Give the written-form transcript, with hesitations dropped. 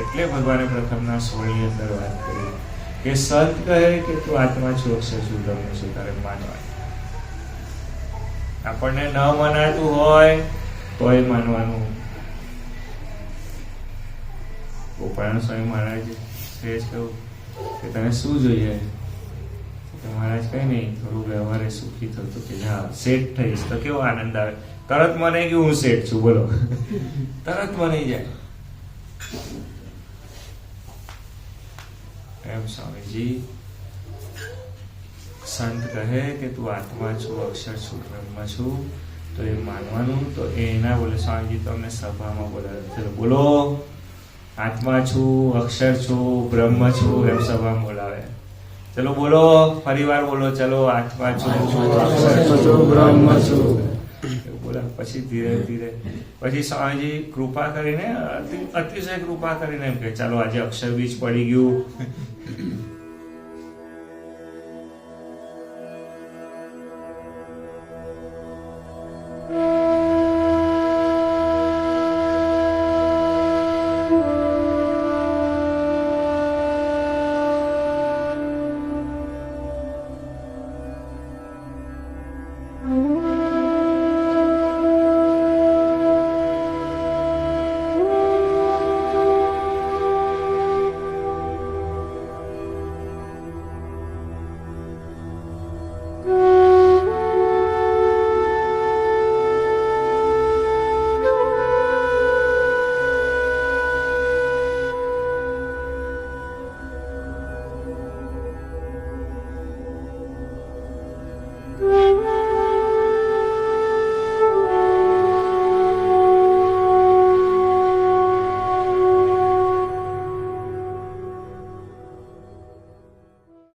એટલે ભગવાને પ્રથમના 16 ની અંદર વાત કરી કે સંત કહે કે તું આત્મા છું, અક્ષર છું, બ્રહ્મ છું, તારે માનવાનું. આપણને ન મનાતું હોય તોય માનવાનું. ગોપાલ સ્વામી મહારાજ સહેજ કહું કે તને શું જોઈએ? મહારાજ કઈ નહીં, થોડું વ્યવહારે સુખી થતું કે હા સેટ થઈશ તો કેવો આનંદ આવે. તરત મને કે હું સેટ છું, બોલો. તરત મને જાય એમ. સ્વામીજી સંત કહે કે તું આત્મા છું, અક્ષર છું, બ્રહ્મ છું, તો એ માનવાનું. તો એના બોલે સ્વામીજી તો અમને સભામાં બોલાવે, બોલો આત્મા છું, અક્ષર છું, બ્રહ્મ છું, એમ સભામાં બોલાવે. ચલો બોલો, ફરી વાર બોલો, ચલો આત્મા છું, અક્ષર છું, બ્રહ્મ છું. બોલા પછી ધીરે ધીરે પછી સ્વામીજી કૃપા કરીને અતિશય કૃપા કરીને એમ કે ચાલો આજે અક્ષર બીજ પડી ગયું,